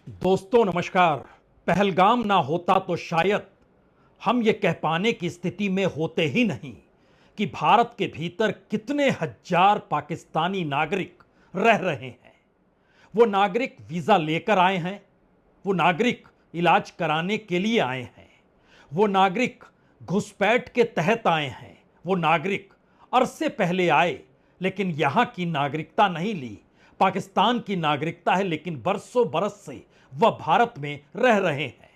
दोस्तों नमस्कार। पहलगाम ना होता तो शायद हम ये कह पाने की स्थिति में होते ही नहीं कि भारत के भीतर कितने हजार पाकिस्तानी नागरिक रह रहे हैं। वो नागरिक वीजा लेकर आए हैं, वो नागरिक इलाज कराने के लिए आए हैं, वो नागरिक घुसपैठ के तहत आए हैं, वो नागरिक अरसे पहले आए लेकिन यहां की नागरिकता नहीं ली, पाकिस्तान की नागरिकता है लेकिन बरसों बरस से वह भारत में रह रहे हैं।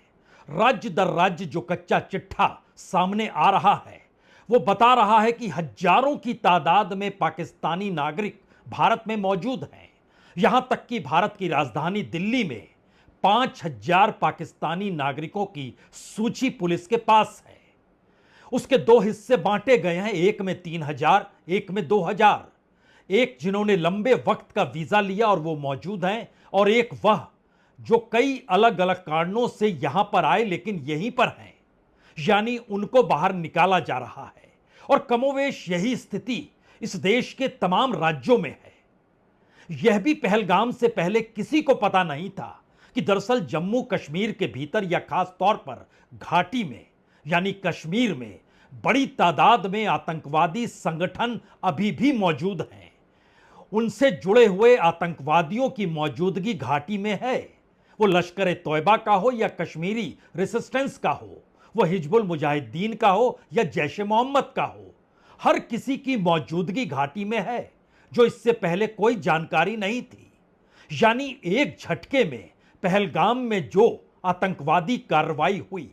राज्य दर राज्य जो कच्चा चिट्ठा सामने आ रहा है वो बता रहा है कि हजारों की तादाद में पाकिस्तानी नागरिक भारत में मौजूद हैं। यहां तक कि भारत की राजधानी दिल्ली में 5,000 पाकिस्तानी नागरिकों की सूची पुलिस के पास है। उसके दो हिस्से बांटे गए हैं, एक में 3,000, एक में 2,000। एक जिन्होंने लंबे वक्त का वीजा लिया और वो मौजूद हैं, और एक वह जो कई अलग अलग कारणों से यहां पर आए लेकिन यहीं पर हैं, यानी उनको बाहर निकाला जा रहा है। और कमोवेश यही स्थिति इस देश के तमाम राज्यों में है। यह भी पहलगाम से पहले किसी को पता नहीं था कि दरअसल जम्मू कश्मीर के भीतर या खास तौर पर घाटी में यानी कश्मीर में बड़ी तादाद में आतंकवादी संगठन अभी भी मौजूद हैं। उनसे जुड़े हुए आतंकवादियों की मौजूदगी घाटी में है। वो लश्कर तोयबा का हो या कश्मीरी रेसिस्टेंस का हो, वो हिजबुल मुजाहिदीन का हो या जैश ए मोहम्मद का हो, हर किसी की मौजूदगी घाटी में है जो इससे पहले कोई जानकारी नहीं थी। यानी एक झटके में पहलगाम में जो आतंकवादी कार्रवाई हुई,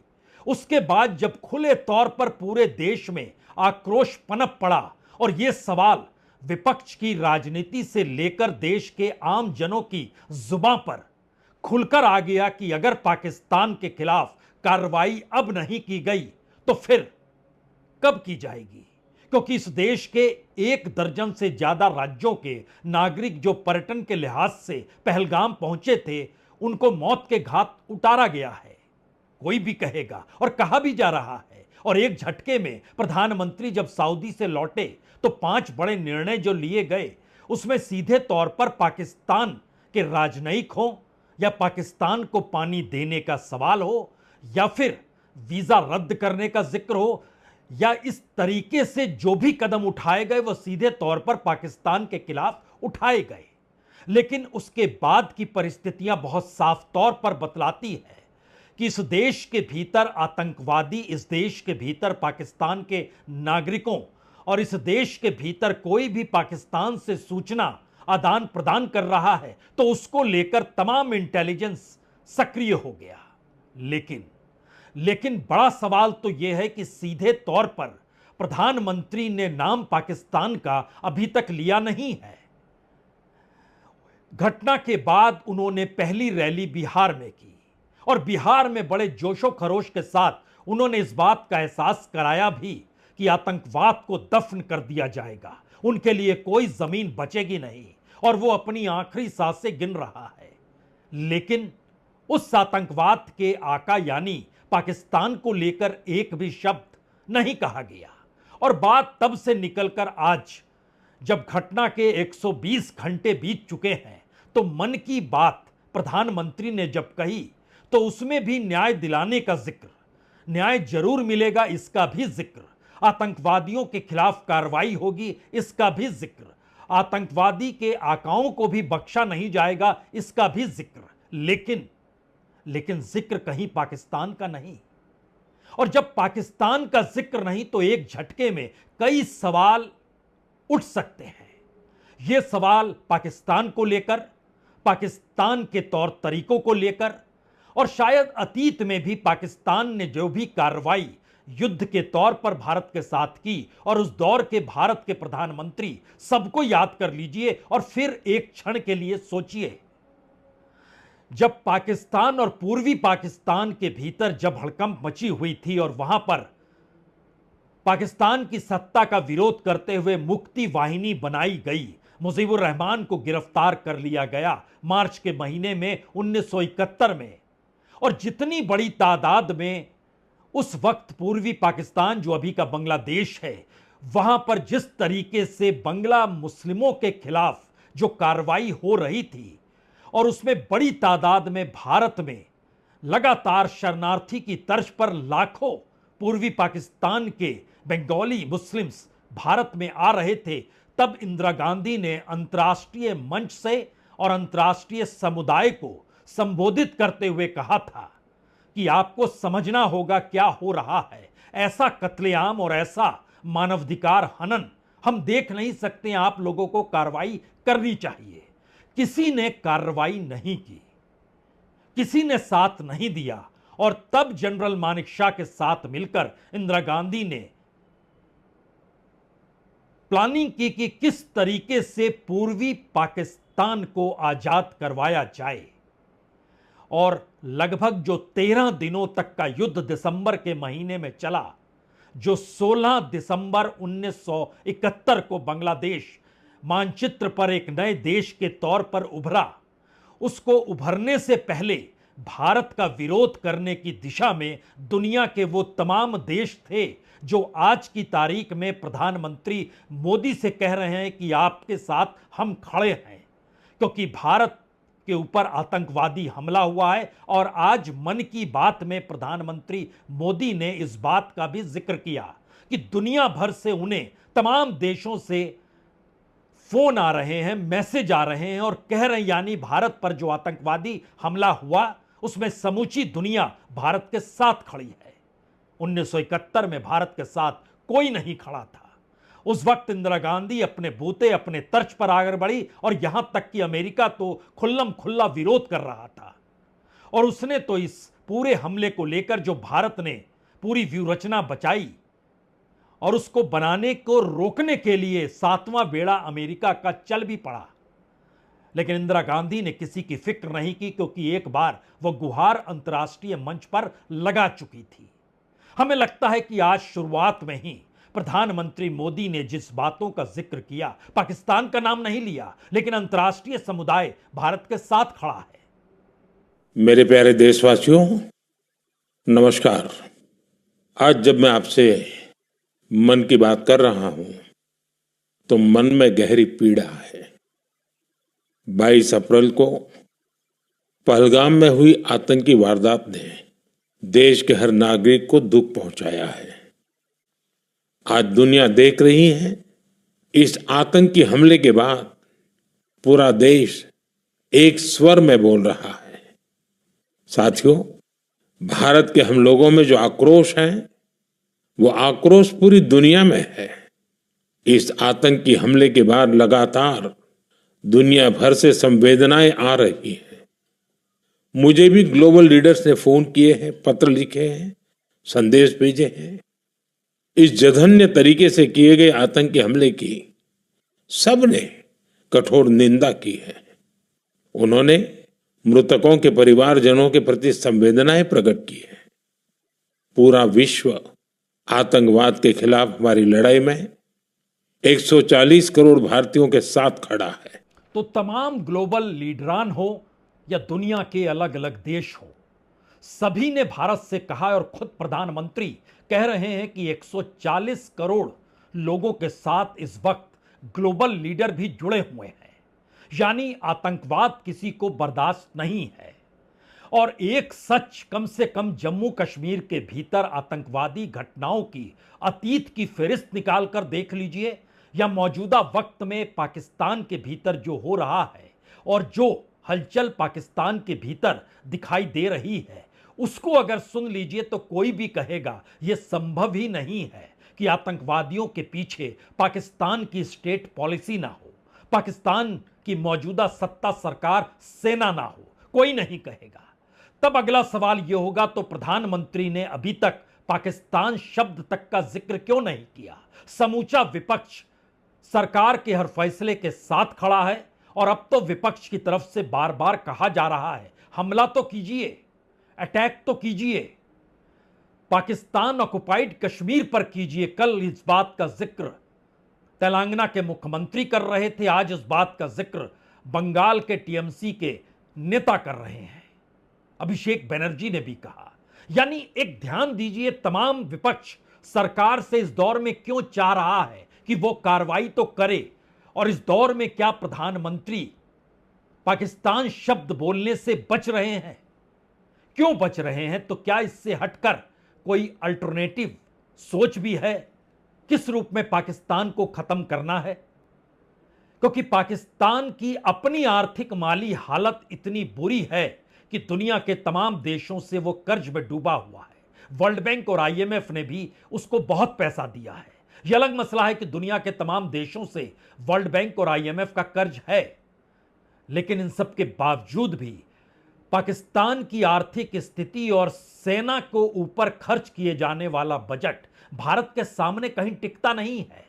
उसके बाद जब खुले तौर पर पूरे देश में आक्रोश पनप पड़ा और यह सवाल विपक्ष की राजनीति से लेकर देश के आम जनों की जुबान पर खुलकर आ गया कि अगर पाकिस्तान के खिलाफ कार्रवाई अब नहीं की गई तो फिर कब की जाएगी। क्योंकि इस देश के 1 दर्जन से ज्यादा राज्यों के नागरिक जो पर्यटन के लिहाज से पहलगाम पहुंचे थे, उनको मौत के घाट उतारा गया है, कोई भी कहेगा और कहा भी जा रहा है। और एक झटके में प्रधानमंत्री जब सऊदी से लौटे तो 5 बड़े निर्णय जो लिए गए, उसमें सीधे तौर पर पाकिस्तान के राजनयिक हो या पाकिस्तान को पानी देने का सवाल हो या फिर वीजा रद्द करने का जिक्र हो, या इस तरीके से जो भी कदम उठाए गए वो सीधे तौर पर पाकिस्तान के खिलाफ उठाए गए। लेकिन उसके बाद की परिस्थितियां बहुत साफ तौर पर बतलाती है कि इस देश के भीतर आतंकवादी, इस देश के भीतर पाकिस्तान के नागरिकों और इस देश के भीतर कोई भी पाकिस्तान से सूचना आदान प्रदान कर रहा है तो उसको लेकर तमाम इंटेलिजेंस सक्रिय हो गया। लेकिन बड़ा सवाल तो यह है कि सीधे तौर पर प्रधानमंत्री ने नाम पाकिस्तान का अभी तक लिया नहीं है। घटना के बाद उन्होंने पहली रैली बिहार में की और बिहार में बड़े जोशो खरोश के साथ उन्होंने इस बात का एहसास कराया भी कि आतंकवाद को दफन कर दिया जाएगा, उनके लिए कोई जमीन बचेगी नहीं, और वो अपनी आखिरी सांसें गिन रहा है। लेकिन उस आतंकवाद के आका यानी पाकिस्तान को लेकर एक भी शब्द नहीं कहा गया। और बात तब से निकलकर आज जब घटना के 120 घंटे बीत चुके हैं तो मन की बात प्रधानमंत्री ने जब कही तो उसमें भी न्याय दिलाने का जिक्र, न्याय जरूर मिलेगा इसका भी जिक्र, आतंकवादियों के खिलाफ कार्रवाई होगी इसका भी जिक्र, आतंकवादी के आकाओं को भी बख्शा नहीं जाएगा इसका भी जिक्र। लेकिन जिक्र कहीं पाकिस्तान का नहीं। और जब पाकिस्तान का जिक्र नहीं तो एक झटके में कई सवाल उठ सकते हैं। यह सवाल पाकिस्तान को लेकर, पाकिस्तान के तौर तरीकों को लेकर, और शायद अतीत में भी पाकिस्तान ने जो भी कार्रवाई युद्ध के तौर पर भारत के साथ की, और उस दौर के भारत के प्रधानमंत्री सबको याद कर लीजिए और फिर एक क्षण के लिए सोचिए। जब पाकिस्तान और पूर्वी पाकिस्तान के भीतर जब हड़कंप मची हुई थी और वहां पर पाकिस्तान की सत्ता का विरोध करते हुए मुक्ति वाहिनी बनाई गई, मुजीबुर रहमान को गिरफ्तार कर लिया गया मार्च के महीने में 1971 में, और जितनी बड़ी तादाद में उस वक्त पूर्वी पाकिस्तान जो अभी का बांग्लादेश है, वहां पर जिस तरीके से बंगला मुस्लिमों के खिलाफ जो कार्रवाई हो रही थी और उसमें बड़ी तादाद में भारत में लगातार शरणार्थी की तर्ज पर लाखों पूर्वी पाकिस्तान के बंगाली मुस्लिम्स भारत में आ रहे थे, तब इंदिरा गांधी ने अंतर्राष्ट्रीय मंच से और अंतर्राष्ट्रीय समुदाय को संबोधित करते हुए कहा था कि आपको समझना होगा क्या हो रहा है। ऐसा कत्लेआम और ऐसा मानवाधिकार हनन हम देख नहीं सकते, आप लोगों को कार्रवाई करनी चाहिए। किसी ने कार्रवाई नहीं की, किसी ने साथ नहीं दिया, और तब जनरल मानेकशॉ के साथ मिलकर इंदिरा गांधी ने प्लानिंग की कि किस तरीके से पूर्वी पाकिस्तान को आजाद करवाया जाए। और लगभग जो 13 दिनों तक का युद्ध दिसंबर के महीने में चला, जो 16 दिसंबर 1971 को बांग्लादेश मानचित्र पर एक नए देश के तौर पर उभरा, उसको उभरने से पहले भारत का विरोध करने की दिशा में दुनिया के वो तमाम देश थे जो आज की तारीख में प्रधानमंत्री मोदी से कह रहे हैं कि आपके साथ हम खड़े हैं, क्योंकि भारत के ऊपर आतंकवादी हमला हुआ है। और आज मन की बात में प्रधानमंत्री मोदी ने इस बात का भी जिक्र किया कि दुनिया भर से उन्हें तमाम देशों से फोन आ रहे हैं, मैसेज आ रहे हैं और कह रहे हैं, यानी भारत पर जो आतंकवादी हमला हुआ उसमें समूची दुनिया भारत के साथ खड़ी है। 1971 में भारत के साथ कोई नहीं खड़ा था। उस वक्त इंदिरा गांधी अपने बूते अपने तर्ज पर आगे बढ़ी और यहां तक कि अमेरिका तो खुल्लम खुल्ला विरोध कर रहा था। और उसने तो इस पूरे हमले को लेकर जो भारत ने पूरी व्यूहरचना बचाई और उसको बनाने को रोकने के लिए 7वां बेड़ा अमेरिका का चल भी पड़ा, लेकिन इंदिरा गांधी ने किसी की फिक्र नहीं की, क्योंकि एक बार वह गुहार अंतर्राष्ट्रीय मंच पर लगा चुकी थी। हमें लगता है कि आज शुरुआत में ही प्रधानमंत्री मोदी ने जिस बातों का जिक्र किया, पाकिस्तान का नाम नहीं लिया, लेकिन अंतर्राष्ट्रीय समुदाय भारत के साथ खड़ा है। मेरे प्यारे देशवासियों, नमस्कार। आज जब मैं आपसे मन की बात कर रहा हूं तो मन में गहरी पीड़ा है। 22 अप्रैल को पहलगाम में हुई आतंकी वारदात ने देश के हर नागरिक को दुख पहुंचाया है। आज दुनिया देख रही है, इस आतंकी हमले के बाद पूरा देश एक स्वर में बोल रहा है। साथियों, भारत के हम लोगों में जो आक्रोश है, वो आक्रोश पूरी दुनिया में है। इस आतंकी हमले के बाद लगातार दुनिया भर से संवेदनाएं आ रही हैं। मुझे भी ग्लोबल लीडर्स ने फोन किए हैं, पत्र लिखे हैं, संदेश भेजे हैं। इस जघन्य तरीके से किए गए आतंकी हमले की सबने कठोर निंदा की है। उन्होंने मृतकों के परिवारजनों के प्रति संवेदनाएं प्रकट की है। पूरा विश्व आतंकवाद के खिलाफ हमारी लड़ाई में 140 करोड़ भारतीयों के साथ खड़ा है। तो तमाम ग्लोबल लीडरान हो या दुनिया के अलग अलग देश हो, सभी ने भारत से कहा और खुद प्रधानमंत्री कह रहे हैं कि 140 करोड़ लोगों के साथ इस वक्त ग्लोबल लीडर भी जुड़े हुए हैं। यानी आतंकवाद किसी को बर्दाश्त नहीं है। और एक सच, कम से कम जम्मू कश्मीर के भीतर आतंकवादी घटनाओं की अतीत की फहरिस्त निकाल कर देख लीजिए, या मौजूदा वक्त में पाकिस्तान के भीतर जो हो रहा है और जो हलचल पाकिस्तान के भीतर दिखाई दे रही है, उसको अगर सुन लीजिए तो कोई भी कहेगा यह संभव ही नहीं है कि आतंकवादियों के पीछे पाकिस्तान की स्टेट पॉलिसी ना हो, पाकिस्तान की मौजूदा सत्ता सरकार सेना ना हो, कोई नहीं कहेगा। तब अगला सवाल यह होगा, तो प्रधानमंत्री ने अभी तक पाकिस्तान शब्द तक का जिक्र क्यों नहीं किया? समूचा विपक्ष सरकार के हर फैसले के साथ खड़ा है और अब तो विपक्ष की तरफ से बार बार कहा जा रहा है, हमला तो कीजिए, अटैक तो कीजिए, पाकिस्तान ऑक्युपाइड कश्मीर पर कीजिए। कल इस बात का जिक्र तेलंगाना के मुख्यमंत्री कर रहे थे, आज इस बात का जिक्र बंगाल के टीएमसी के नेता कर रहे हैं, अभिषेक बनर्जी ने भी कहा। यानी एक ध्यान दीजिए, तमाम विपक्ष सरकार से इस दौर में क्यों चाह रहा है कि वो कार्रवाई तो करे, और इस दौर में क्या प्रधानमंत्री पाकिस्तान शब्द बोलने से बच रहे हैं। क्यों बच रहे हैं? तो क्या इससे हटकर कोई अल्टरनेटिव सोच भी है? किस रूप में पाकिस्तान को खत्म करना है? क्योंकि पाकिस्तान की अपनी आर्थिक माली हालत इतनी बुरी है कि दुनिया के तमाम देशों से वो कर्ज में डूबा हुआ है। वर्ल्ड बैंक और आईएमएफ ने भी उसको बहुत पैसा दिया है। यह अलग मसला है कि दुनिया के तमाम देशों से वर्ल्ड बैंक और आईएमएफ का कर्ज है, लेकिन इन सब के बावजूद भी पाकिस्तान की आर्थिक स्थिति और सेना को ऊपर खर्च किए जाने वाला बजट भारत के सामने कहीं टिकता नहीं है।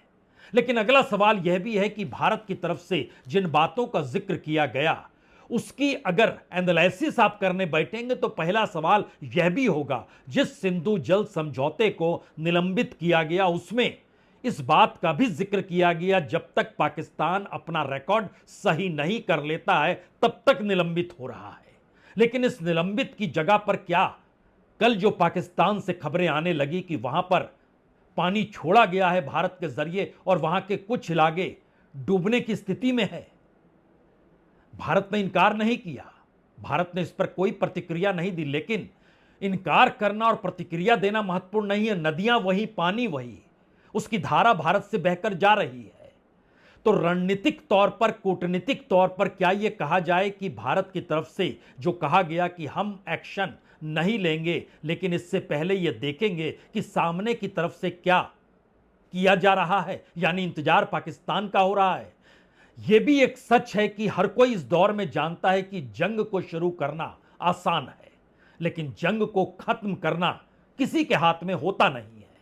लेकिन अगला सवाल यह भी है कि भारत की तरफ से जिन बातों का जिक्र किया गया उसकी अगर एनालिसिस आप करने बैठेंगे तो पहला सवाल यह भी होगा, जिस सिंधु जल समझौते को निलंबित किया गया उसमें इस बात का भी जिक्र किया गया जब तक पाकिस्तान अपना रिकॉर्ड सही नहीं कर लेता है तब तक निलंबित हो रहा है। लेकिन इस निलंबित की जगह पर क्या कल जो पाकिस्तान से खबरें आने लगी कि वहां पर पानी छोड़ा गया है भारत के जरिए और वहां के कुछ इलाके डूबने की स्थिति में है, भारत ने इनकार नहीं किया, भारत ने इस पर कोई प्रतिक्रिया नहीं दी। लेकिन इनकार करना और प्रतिक्रिया देना महत्वपूर्ण नहीं है। नदियां वही, पानी वही, उसकी धारा भारत से बहकर जा रही है। तो रणनीतिक तौर पर, कूटनीतिक तौर पर क्या यह कहा जाए कि भारत की तरफ से जो कहा गया कि हम एक्शन नहीं लेंगे लेकिन इससे पहले यह देखेंगे कि सामने की तरफ से क्या किया जा रहा है, यानी इंतजार पाकिस्तान का हो रहा है। यह भी एक सच है कि हर कोई इस दौर में जानता है कि जंग को शुरू करना आसान है, लेकिन जंग को खत्म करना किसी के हाथ में होता नहीं है।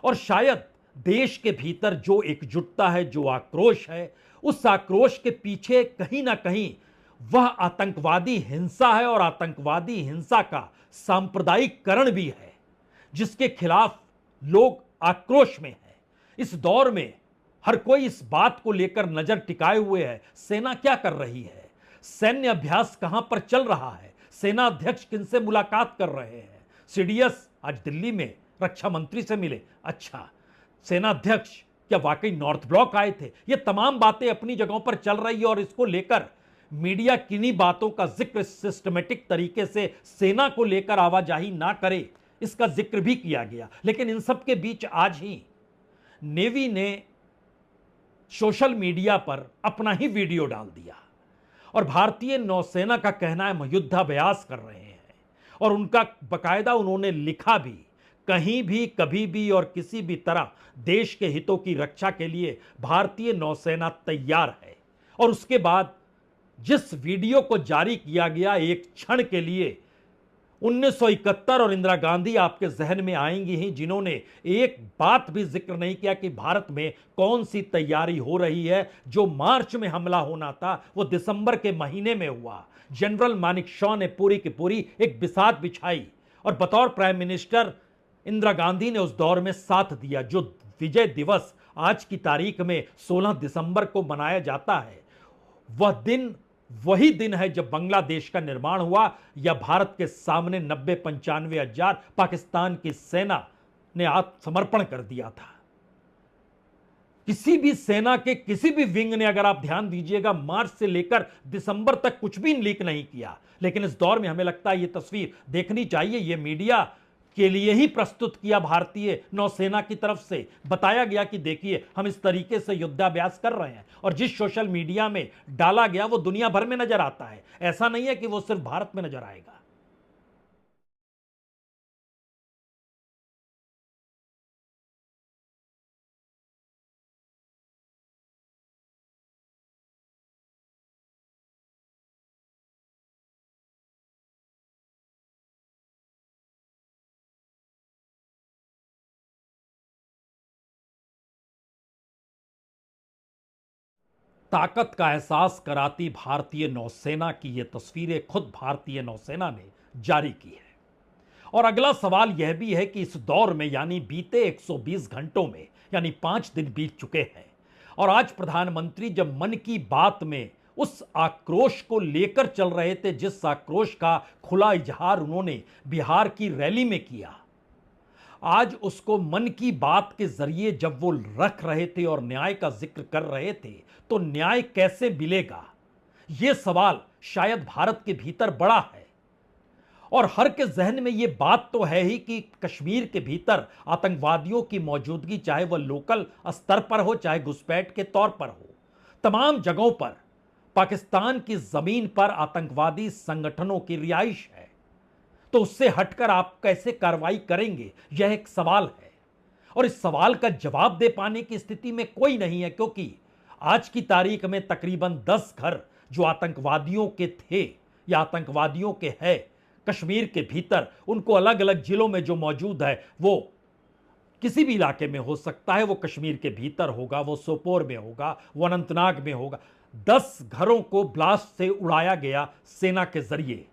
और शायद देश के भीतर जो एकजुटता है, जो आक्रोश है, उस आक्रोश के पीछे कहीं ना कहीं वह आतंकवादी हिंसा है और आतंकवादी हिंसा का सांप्रदायिकरण भी है जिसके खिलाफ लोग आक्रोश में हैं। इस दौर में हर कोई इस बात को लेकर नजर टिकाए हुए है, सेना क्या कर रही है, सैन्य अभ्यास कहां पर चल रहा है, सेना अध्यक्ष किनसे मुलाकात कर रहे हैं। सीडीएस आज दिल्ली में रक्षा मंत्री से मिले, अच्छा सेना अध्यक्ष क्या वाकई नॉर्थ ब्लॉक आए थे? ये तमाम बातें अपनी जगहों पर चल रही है और इसको लेकर मीडिया किन्हीं बातों का जिक्र सिस्टमेटिक तरीके से सेना को लेकर आवाजाही ना करे, इसका जिक्र भी किया गया। लेकिन इन सब के बीच आज ही नेवी ने सोशल मीडिया पर अपना ही वीडियो डाल दिया और भारतीय नौसेना का कहना है हम युद्धाभ्यास कर रहे हैं और उनका बकायदा उन्होंने लिखा भी, कहीं भी कभी भी और किसी भी तरह देश के हितों की रक्षा के लिए भारतीय नौसेना तैयार है। और उसके बाद जिस वीडियो को जारी किया गया, एक क्षण के लिए 1971 और इंदिरा गांधी आपके जहन में आएंगी ही, जिन्होंने एक बात भी जिक्र नहीं किया कि भारत में कौन सी तैयारी हो रही है। जो मार्च में हमला होना था वो दिसंबर के महीने में हुआ। जनरल मानेकशॉ ने पूरी की पूरी एक बिसात बिछाई और बतौर प्राइम मिनिस्टर इंदिरा गांधी ने उस दौर में साथ दिया। जो विजय दिवस आज की तारीख में 16 दिसंबर को मनाया जाता है, वह दिन वही दिन है जब बांग्लादेश का निर्माण हुआ या भारत के सामने 90-95 हजार पाकिस्तान की सेना ने आत्मसमर्पण कर दिया था। किसी भी सेना के किसी भी विंग ने, अगर आप ध्यान दीजिएगा, मार्च से लेकर दिसंबर तक कुछ भी लीक नहीं किया। लेकिन इस दौर में हमें लगता है यह तस्वीर देखनी चाहिए। यह मीडिया के लिए ही प्रस्तुत किया भारतीय नौसेना की तरफ से, बताया गया कि देखिए हम इस तरीके से युद्धाभ्यास कर रहे हैं। और जिस सोशल मीडिया में डाला गया वो दुनिया भर में नजर आता है, ऐसा नहीं है कि वो सिर्फ भारत में नजर आएगा। ताकत का एहसास कराती भारतीय नौसेना की ये तस्वीरें खुद भारतीय नौसेना ने जारी की है। और अगला सवाल यह भी है कि इस दौर में, यानी बीते 120 घंटों में, यानी 5 दिन बीत चुके हैं और आज प्रधानमंत्री जब मन की बात में उस आक्रोश को लेकर चल रहे थे, जिस आक्रोश का खुला इजहार उन्होंने बिहार की रैली में किया, आज उसको मन की बात के जरिए जब वो रख रहे थे और न्याय का जिक्र कर रहे थे, तो न्याय कैसे मिलेगा, ये सवाल शायद भारत के भीतर बड़ा है। और हर के जहन में यह बात तो है ही कि कश्मीर के भीतर आतंकवादियों की मौजूदगी, चाहे वह लोकल स्तर पर हो चाहे घुसपैठ के तौर पर हो, तमाम जगहों पर पाकिस्तान की जमीन पर आतंकवादी संगठनों की रिहाइश है। तो उससे हटकर आप कैसे कार्रवाई करेंगे, यह एक सवाल है। और इस सवाल का जवाब दे पाने की स्थिति में कोई नहीं है, क्योंकि आज की तारीख में तकरीबन 10 घर जो आतंकवादियों के थे या आतंकवादियों के हैं कश्मीर के भीतर, उनको अलग अलग जिलों में जो मौजूद है, वो किसी भी इलाके में हो सकता है, वो कश्मीर के भीतर होगा, वो सोपोर में होगा, वो अनंतनाग में होगा। 10 घरों को ब्लास्ट से उड़ाया गया सेना के जरिए।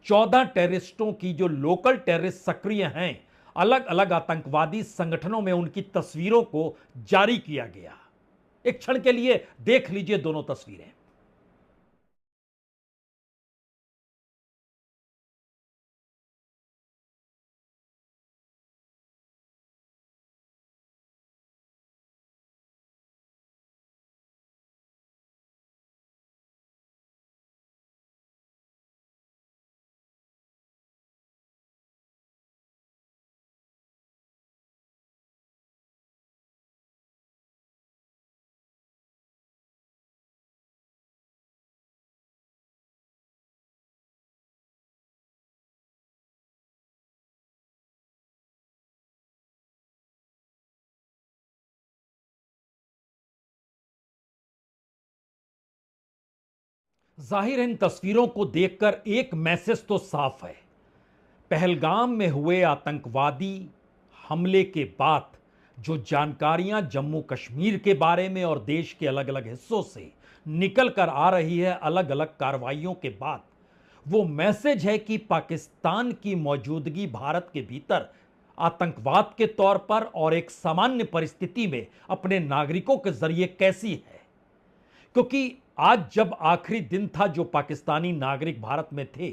14 टेररिस्टों की जो लोकल टेररिस्ट सक्रिय हैं, अलग अलग आतंकवादी संगठनों में उनकी तस्वीरों को जारी किया गया। एक क्षण के लिए देख लीजिए दोनों तस्वीरें। जाहिर है इन तस्वीरों को देखकर एक मैसेज तो साफ है। पहलगाम में हुए आतंकवादी हमले के बाद जो जानकारियां जम्मू कश्मीर के बारे में और देश के अलग अलग हिस्सों से निकल कर आ रही है अलग अलग कार्रवाइयों के बाद, वो मैसेज है कि पाकिस्तान की मौजूदगी भारत के भीतर आतंकवाद के तौर पर और एक सामान्य परिस्थिति में अपने नागरिकों के जरिए कैसी है। क्योंकि आज जब आखिरी दिन था जो पाकिस्तानी नागरिक भारत में थे,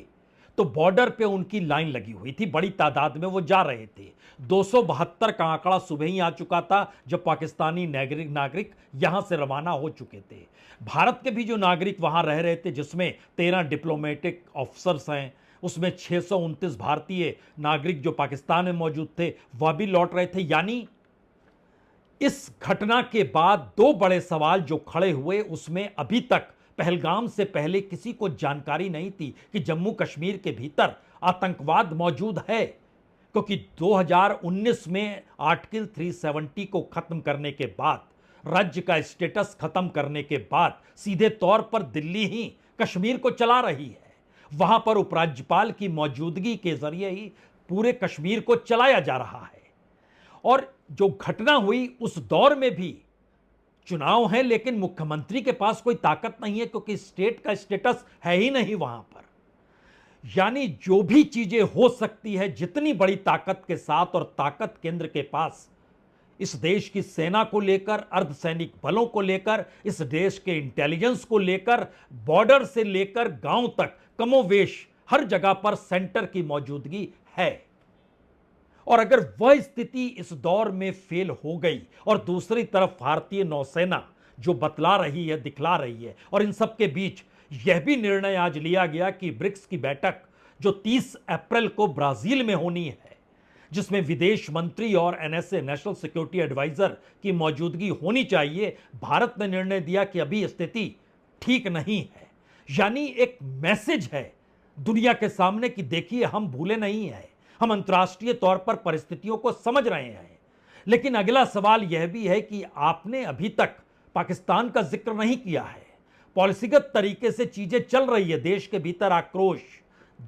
तो बॉर्डर पे उनकी लाइन लगी हुई थी, बड़ी तादाद में वो जा रहे थे। 272 का आंकड़ा सुबह ही आ चुका था जब पाकिस्तानी नागरिक यहां से रवाना हो चुके थे। भारत के भी जो नागरिक वहां रह रहे थे, जिसमें 13 डिप्लोमेटिक ऑफिसर्स हैं, उसमें 629 भारतीय नागरिक जो पाकिस्तान में मौजूद थे वह भी लौट रहे थे। यानी इस घटना के बाद दो बड़े सवाल जो खड़े हुए, उसमें अभी तक पहलगाम से पहले किसी को जानकारी नहीं थी कि जम्मू कश्मीर के भीतर आतंकवाद मौजूद है। क्योंकि 2019 में आर्टिकल 370 को खत्म करने के बाद, राज्य का स्टेटस खत्म करने के बाद सीधे तौर पर दिल्ली ही कश्मीर को चला रही है। वहां पर उपराज्यपाल की मौजूदगी के जरिए ही पूरे कश्मीर को चलाया जा रहा है। और जो घटना हुई उस दौर में भी चुनाव है, लेकिन मुख्यमंत्री के पास कोई ताकत नहीं है, क्योंकि स्टेट का स्टेटस है ही नहीं वहां पर। यानी जो भी चीजें हो सकती है, जितनी बड़ी ताकत के साथ, और ताकत केंद्र के पास इस देश की सेना को लेकर, अर्धसैनिक बलों को लेकर, इस देश के इंटेलिजेंस को लेकर, बॉर्डर से लेकर गांव तक कमोवेश हर जगह पर सेंटर की मौजूदगी है। और अगर वह स्थिति इस दौर में फेल हो गई, और दूसरी तरफ भारतीय नौसेना जो बतला रही है, दिखला रही है, और इन सब के बीच यह भी निर्णय आज लिया गया कि ब्रिक्स की बैठक जो 30 अप्रैल को ब्राजील में होनी है, जिसमें विदेश मंत्री और एनएसए नेशनल सिक्योरिटी एडवाइजर की मौजूदगी होनी चाहिए, भारत ने निर्णय दिया कि अभी स्थिति ठीक नहीं है। यानी एक मैसेज है दुनिया के सामने कि देखिए, हम भूले नहीं हैं, हम अंतर्राष्ट्रीय तौर पर परिस्थितियों को समझ रहे हैं। लेकिन अगला सवाल यह भी है कि आपने अभी तक पाकिस्तान का जिक्र नहीं किया है। पॉलिसीगत तरीके से चीजें चल रही है, देश के भीतर आक्रोश,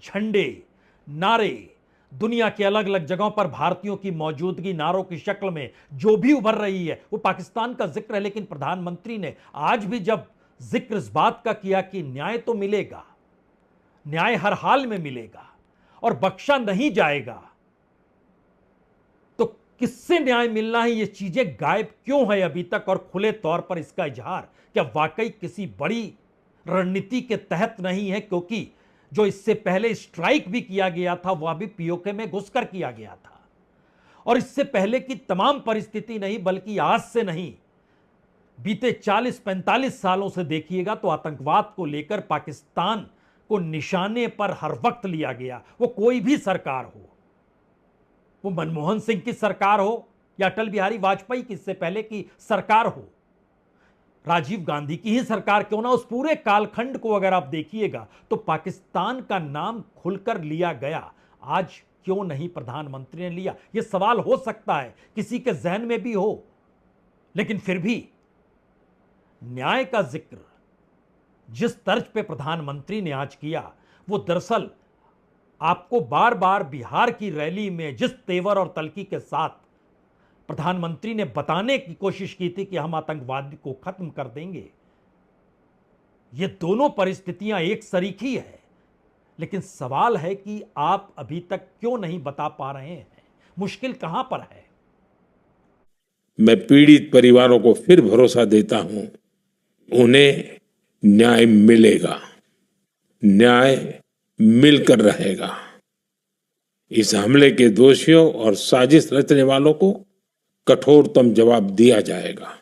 झंडे, नारे, दुनिया के अलग अलग जगहों पर भारतीयों की मौजूदगी नारों की शक्ल में जो भी उभर रही है वो पाकिस्तान का जिक्र है। लेकिन प्रधानमंत्री ने आज भी जब जिक्र इस बात का किया कि न्याय तो मिलेगा, न्याय हर हाल में मिलेगा और बख्शा नहीं जाएगा, तो किससे न्याय मिलना है, ये चीजें गायब क्यों है अभी तक? और खुले तौर पर इसका इजहार क्या वाकई किसी बड़ी रणनीति के तहत नहीं है? क्योंकि जो इससे पहले स्ट्राइक भी किया गया था वह भी पीओके में घुसकर किया गया था। और इससे पहले की तमाम परिस्थिति नहीं, बल्कि आज से नहीं, बीते 40-45 सालों से देखिएगा तो आतंकवाद को लेकर पाकिस्तान को निशाने पर हर वक्त लिया गया, वो कोई भी सरकार हो, वो मनमोहन सिंह की सरकार हो या अटल बिहारी वाजपेयी की इससे पहले की सरकार हो, राजीव गांधी की ही सरकार क्यों ना, उस पूरे कालखंड को अगर आप देखिएगा तो पाकिस्तान का नाम खुलकर लिया गया। आज क्यों नहीं प्रधानमंत्री ने लिया? यह सवाल हो सकता है, किसी के जहन में भी हो, लेकिन फिर भी न्याय का जिक्र जिस तर्ज पे प्रधानमंत्री ने आज किया, वो दरअसल आपको बार बार बिहार की रैली में जिस तेवर और तलकी के साथ प्रधानमंत्री ने बताने की कोशिश की थी कि हम आतंकवाद को खत्म कर देंगे, ये दोनों परिस्थितियां एक सरीखी है। लेकिन सवाल है कि आप अभी तक क्यों नहीं बता पा रहे हैं? मुश्किल कहां पर है? मैं पीड़ित परिवारों को फिर भरोसा देता हूं, उन्हें न्याय मिलेगा, न्याय मिलकर रहेगा। इस हमले के दोषियों और साजिश रचने वालों को कठोरतम जवाब दिया जाएगा।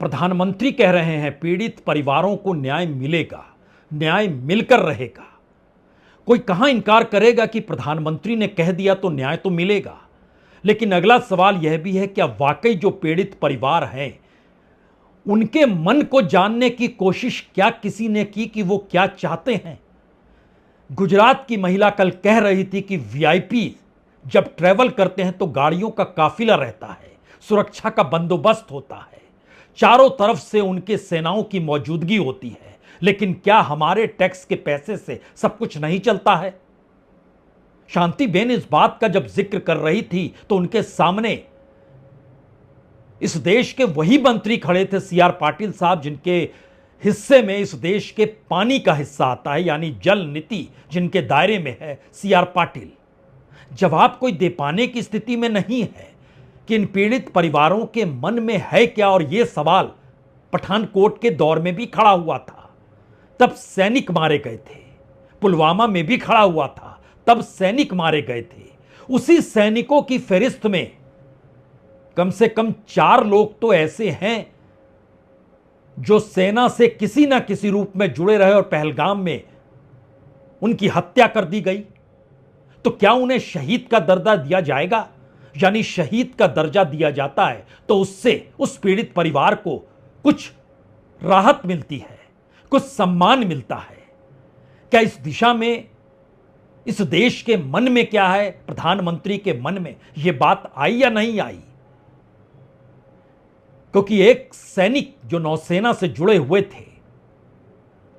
प्रधानमंत्री कह रहे हैं पीड़ित परिवारों को न्याय मिलेगा, न्याय मिलकर रहेगा। कोई कहां इनकार करेगा कि प्रधानमंत्री ने कह दिया तो न्याय तो मिलेगा। लेकिन अगला सवाल यह भी है, क्या वाकई जो पीड़ित परिवार हैं उनके मन को जानने की कोशिश क्या किसी ने की कि वो क्या चाहते हैं? गुजरात की महिला कल कह रही थी कि वीआईपी जब ट्रैवल करते हैं तो गाड़ियों का काफिला रहता है, सुरक्षा का बंदोबस्त होता है, चारों तरफ से उनके सेनाओं की मौजूदगी होती है। लेकिन क्या हमारे टैक्स के पैसे से सब कुछ नहीं चलता है? शांतिबेन इस बात का जब जिक्र कर रही थी तो उनके सामने इस देश के वही मंत्री खड़े थे, सीआर पाटिल साहब, जिनके हिस्से में इस देश के पानी का हिस्सा आता है, यानी जल नीति जिनके दायरे में है सीआर पाटिल। जवाब कोई दे पाने की स्थिति में नहीं है कि इन पीड़ित परिवारों के मन में है क्या। और यह सवाल पठानकोट के दौर में भी खड़ा हुआ था, तब सैनिक मारे गए थे। पुलवामा में भी खड़ा हुआ था, तब सैनिक मारे गए थे। उसी सैनिकों की फहरिस्त में कम से कम 4 लोग तो ऐसे हैं जो सेना से किसी ना किसी रूप में जुड़े रहे और पहलगाम में उनकी हत्या कर दी गई। तो क्या उन्हें शहीद का दर्जा दिया जाएगा? यानी शहीद का दर्जा दिया जाता है तो उससे उस पीड़ित परिवार को कुछ राहत मिलती है, कुछ सम्मान मिलता है। क्या इस दिशा में इस देश के मन में क्या है, प्रधानमंत्री के मन में यह बात आई या नहीं आई? क्योंकि एक सैनिक जो नौसेना से जुड़े हुए थे,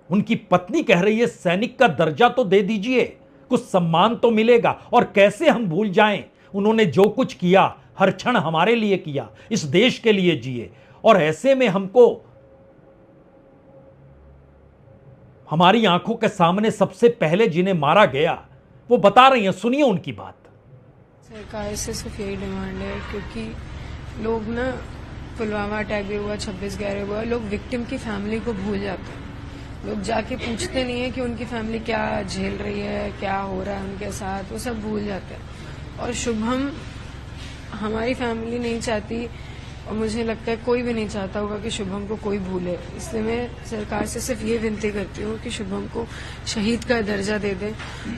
उनकी पत्नी कह रही है सैनिक का दर्जा तो दे दीजिए, कुछ सम्मान तो मिलेगा। और कैसे हम भूल जाएं, उन्होंने जो कुछ किया हर क्षण हमारे लिए किया, इस देश के लिए जिए। और ऐसे में हमको हमारी आंखों के सामने सबसे पहले जिन्हें मारा गया वो बता रही हैं, सुनिए उनकी बात। सरकार से सिर्फ यही डिमांड है, क्योंकि लोग ना, पुलवामा अटैक भी हुआ, 26/11 हुआ, लोग विक्टिम की फैमिली को भूल जाते हैं। लोग जाके पूछते नहीं है कि उनकी फैमिली क्या झेल रही है, क्या हो रहा है उनके साथ, वो सब भूल जाते हैं। और शुभम, हमारी फैमिली नहीं चाहती और मुझे लगता है कोई भी नहीं चाहता होगा कि शुभम को कोई भूले। इसलिए मैं सरकार से सिर्फ ये विनती करती हूँ कि शुभम को शहीद का दर्जा दे दें,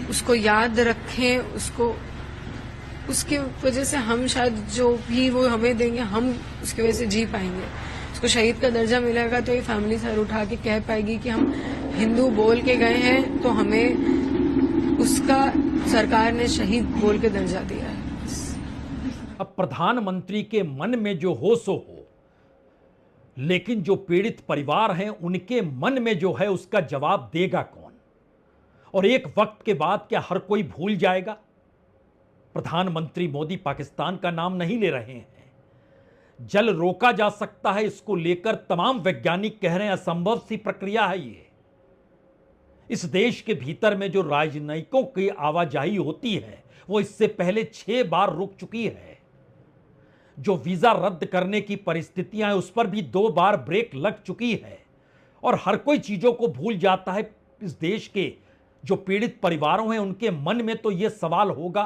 उसको याद रखें, उसको, उसकी वजह से हम शायद जो भी वो हमें देंगे हम उसकी वजह से जी पाएंगे। उसको शहीद का दर्जा मिलेगा तो ये फैमिली सर उठा के कह पाएगी कि हम हिंदू बोल के गए हैं तो हमें उसका सरकार ने शहीद बोल के दर्जा दिया है। अब प्रधानमंत्री के मन में जो हो सो हो, लेकिन जो पीड़ित परिवार हैं उनके मन में जो है उसका जवाब देगा कौन? और एक वक्त के बाद क्या हर कोई भूल जाएगा? प्रधानमंत्री मोदी पाकिस्तान का नाम नहीं ले रहे हैं। जल रोका जा सकता है, इसको लेकर तमाम वैज्ञानिक कह रहे हैं असंभव सी प्रक्रिया है ये। इस देश के भीतर में जो राजनयिकों की आवाजाही होती है वो इससे पहले 6 बार रुक चुकी है। जो वीजा रद्द करने की परिस्थितियां हैं उस पर भी 2 बार ब्रेक लग चुकी है। और हर कोई चीजों को भूल जाता है। इस देश के जो पीड़ित परिवारों हैं उनके मन में तो यह सवाल होगा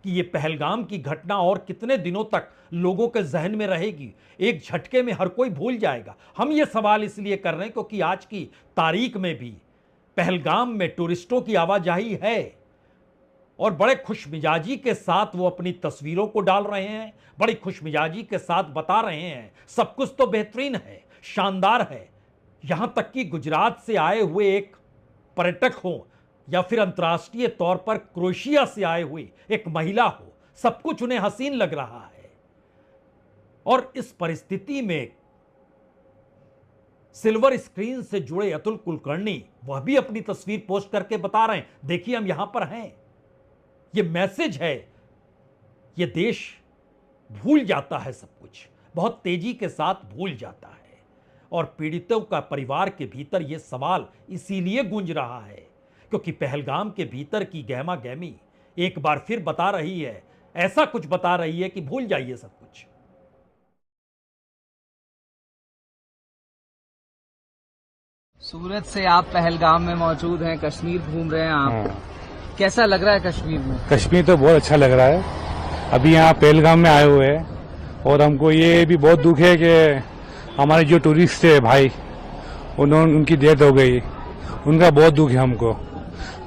कि ये पहलगाम की घटना और कितने दिनों तक लोगों के जहन में रहेगी। एक झटके में हर कोई भूल जाएगा। हम ये सवाल इसलिए कर रहे हैं क्योंकि आज की तारीख में भी पहलगाम में टूरिस्टों की आवाजाही है और बड़े खुशमिजाजी के साथ वो अपनी तस्वीरों को डाल रहे हैं, बड़ी खुशमिजाजी के साथ बता रहे हैं सब कुछ तो बेहतरीन है, शानदार है। यहां तक कि गुजरात से आए हुए एक पर्यटक हो या फिर अंतर्राष्ट्रीय तौर पर क्रोएशिया से आए हुए एक महिला हो, सब कुछ उन्हें हसीन लग रहा है। और इस परिस्थिति में सिल्वर स्क्रीन से जुड़े अतुल कुलकर्णी वह भी अपनी तस्वीर पोस्ट करके बता रहे हैं, देखिए हम यहां पर हैं। ये मैसेज है, ये देश भूल जाता है सब कुछ, बहुत तेजी के साथ भूल जाता है। और पीड़ितों का परिवार के भीतर यह सवाल इसीलिए गूंज रहा है क्योंकि पहलगाम के भीतर की गहमा गहमी एक बार फिर बता रही है, ऐसा कुछ बता रही है कि भूल जाइए सब कुछ। सूरत से आप पहलगाम में मौजूद हैं, कश्मीर घूम रहे हैं आप, कैसा लग रहा है कश्मीर में? कश्मीर तो बहुत अच्छा लग रहा है। अभी यहाँ पहलगाम में आए हुए हैं और हमको ये भी बहुत दुख है कि हमारे जो टूरिस्ट थे भाई, उनकी डेथ हो गई, उनका बहुत दुख है हमको।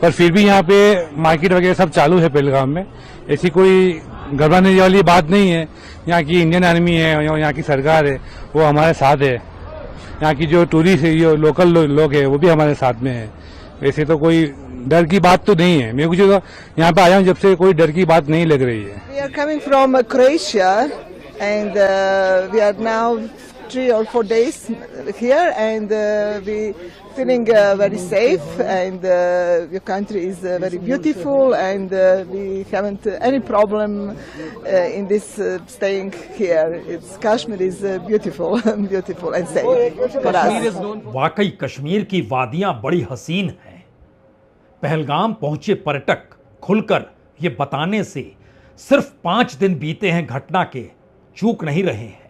पर फिर भी यहाँ पे मार्केट वगैरह सब चालू है पहलगाम में, ऐसी कोई घबराने वाली बात नहीं है। यहाँ की इंडियन आर्मी है, यहाँ की सरकार है, वो हमारे साथ है। यहाँ की जो टूरिस्ट है, जो लोकल लोग है, वो भी हमारे साथ में है। वैसे तो कोई डर की बात तो नहीं है। मेरे को जो यहाँ पे आया हूँ जब से कोई डर की बात नहीं लग रही है। We are coming from Croatia and we are now 3 or 4 days here and we feeling very safe and your country is very beautiful and we haven't any problem in this staying here. It's Kashmir is beautiful, beautiful and safe for us. वाकई कश्मीर की वादियां बड़ी हसीन हैं। पहलगाम पहुंचे पर्यटक खुलकर ये बताने से सिर्फ 5 दिन बीते हैं घटना के, चूक नहीं रहे हैं।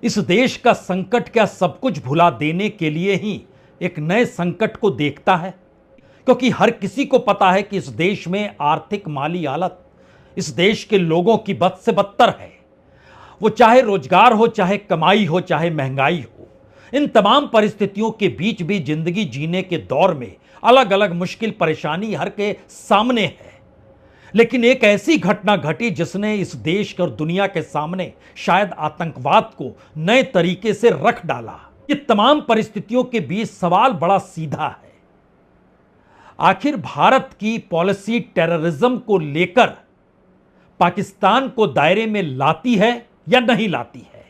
इस देश का संकट क्या सब कुछ भुला देने के लिए ही एक नए संकट को देखता है? क्योंकि हर किसी को पता है कि इस देश में आर्थिक माली हालत इस देश के लोगों की बद से बदतर है। वो चाहे रोजगार हो, चाहे कमाई हो, चाहे महंगाई हो, इन तमाम परिस्थितियों के बीच भी जिंदगी जीने के दौर में अलग अलग मुश्किल परेशानी हर के सामने है। लेकिन एक ऐसी घटना घटी जिसने इस देश और दुनिया के सामने शायद आतंकवाद को नए तरीके से रख डाला। ये तमाम परिस्थितियों के बीच सवाल बड़ा सीधा है, आखिर भारत की पॉलिसी टेररिज्म को लेकर पाकिस्तान को दायरे में लाती है या नहीं लाती है?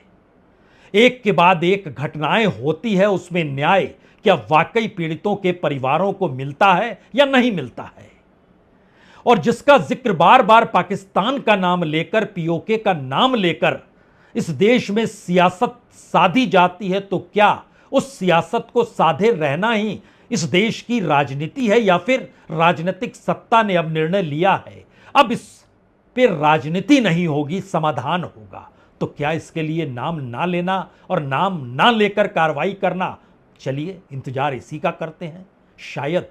एक के बाद एक घटनाएं होती है, उसमें न्याय क्या वाकई पीड़ितों के परिवारों को मिलता है या नहीं मिलता है? और जिसका जिक्र बार बार पाकिस्तान का नाम लेकर, पीओके का नाम लेकर इस देश में सियासत साधी जाती है, तो क्या उस सियासत को साधे रहना ही इस देश की राजनीति है या फिर राजनीतिक सत्ता ने अब निर्णय लिया है अब इस पे राजनीति नहीं होगी, समाधान होगा? तो क्या इसके लिए नाम ना लेना और नाम ना लेकर कार्रवाई करना? चलिए इंतजार इसी का करते हैं, शायद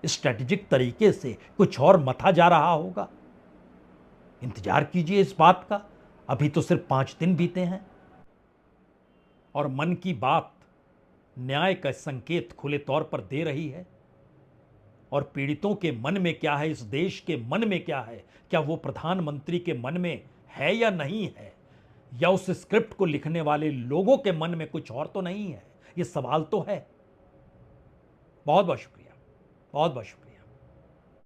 स्ट्रेटेजिक तरीके से कुछ और मथा जा रहा होगा। इंतजार कीजिए इस बात का, अभी तो सिर्फ 5 दिन बीते हैं। और मन की बात न्याय का संकेत खुले तौर पर दे रही है। और पीड़ितों के मन में क्या है, इस देश के मन में क्या है, क्या वो प्रधानमंत्री के मन में है या नहीं है, या उस स्क्रिप्ट को लिखने वाले लोगों के मन में कुछ और तो नहीं है? ये सवाल तो है। बहुत बहुत शुक्रिया, बहुत बहुत शुक्रिया।